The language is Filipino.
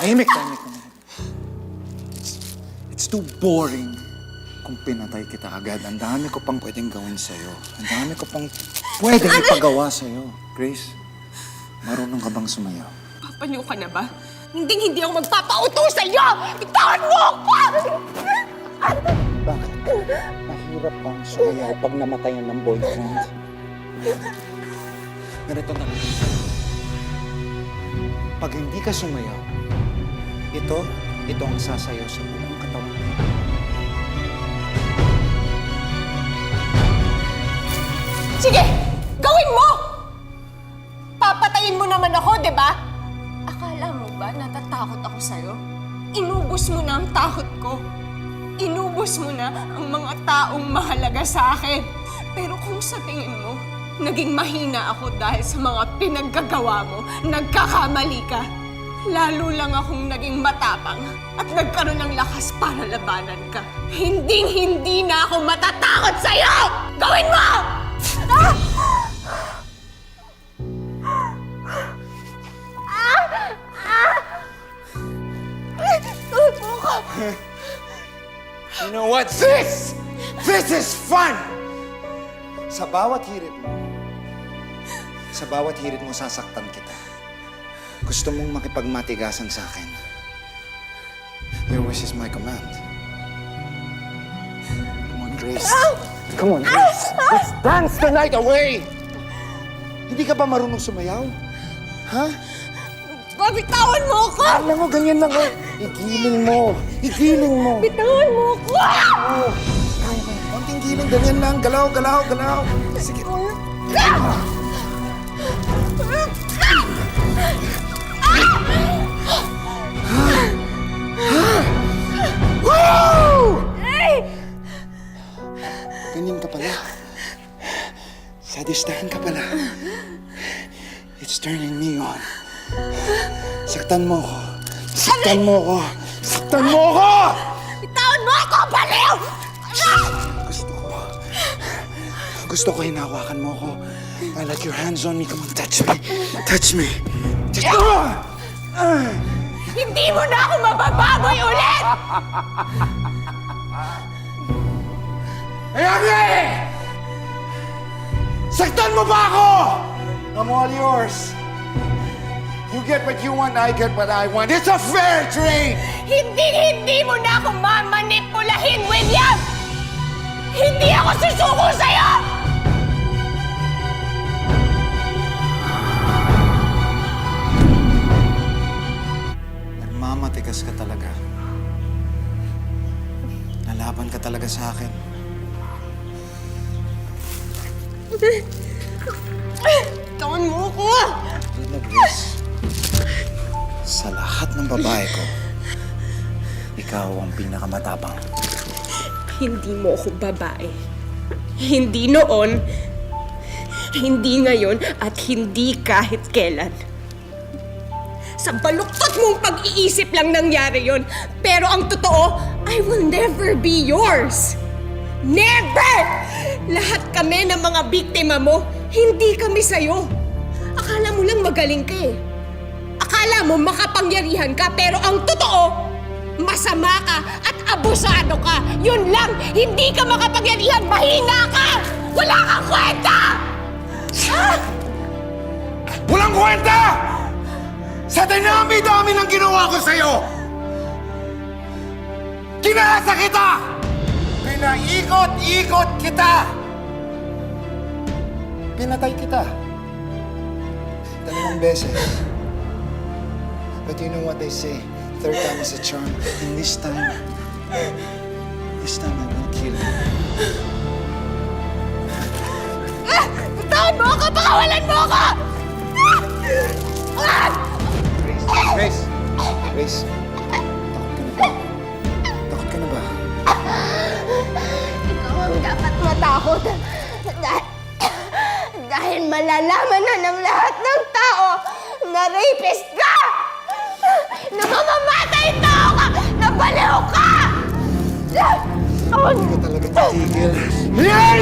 Tahimik ka na. It's too boring kung pinatay kita agad. Ang dami ko pang pwedeng gawin sa'yo. Ang dami ko pang pwedeng ipagawa sa'yo. Grace, marunong ka bang sumayaw? Papaliw ka na ba? Hindi ako magpapauto sa'yo! Bitawan mo ako! Bakit? Mahirap bang sumayaw pag namatayan ng boyfriend? Ganito na lang. Pag hindi ka sumayaw, ito ang sasayaw sa buong katawan mo. Sige! Gawin mo! Papatayin mo naman ako, di ba? Akala mo ba natatakot ako sa'yo? Inubos mo na ang takot ko. Inubos mo na ang mga taong mahalaga sa akin. Pero kung sa tingin mo, naging mahina ako dahil sa mga pinaggagawa mo, nagkakamali ka. Lalo lang akong naging matapang at nagkaroon ng lakas para labanan ka. Hinding-hindi na ako matatakot sa'yo! Gawin mo! Ah! You know what? This is fun! Sa bawat hirit mo, sasaktan kita. Gusto mong makipagmatigasan sa akin. Your wish is my command. Come on, Grace. Come on, Grace. Let's dance the night away! Hindi ka ba marunong sumayaw? Ha? Bitawan mo ako! Alam mo, ganyan lang. Igiling mo. Bitawan mo ako! Oh, kaya mo. Konting giling, ganyan lang. Galaw. Sige. Ganyan ka pala. Sadistahan ka pala. It's turning me on. Saktan mo ko. Bitawan mo ako, baliw! Gusto ko hinawakan mo ko. I like your hands on me. Come on, touch me. Hindi mo na ako mabababoy ulit! Ayagi! Saktan mo ba ako? I'm all yours. You get what you want, I get what I want. It's a fair trade! Hindi mo na ako mamanipulahin, William! Hindi ako susuko sa'yo! Nagmamatigas ka talaga. Nalaban ka talaga sa akin. Tawan mo ko! Alam mo, Grace, sa lahat ng babae ko, ikaw ang pinakamatapang. Hindi mo ako babae. Hindi noon, hindi ngayon, at hindi kahit kailan. Sa baluktot mong pag-iisip lang nangyari yon. Pero ang totoo, I will never be yours. Never! Lahat kami ng mga biktima mo, hindi kami sa'yo. Akala mo lang magaling ka eh. Akala mo makapangyarihan ka, pero ang totoo, masama ka at abusado ka. Yun lang, hindi ka makapangyarihan, mahina ka! Wala kang kwenta! Ah! Walang kwenta! Sa dinami-dami ng ginawa ko sa'yo! Kinasa kita! Pinaikot-ikot kita! Pinatay kita. 2 beses. But you know what they say? 3rd time is a charm. And this time I will kill you. Bitawan mo ako! Pakawalan mo ako! Grace, takot ka na ba? Ikaw ang dapat matakot. Dahil malalaman na ng lahat ng tao na rapist ka! Na mamamatay tao ka! Na baliw ka! Hindi ka talaga titigil. Yan!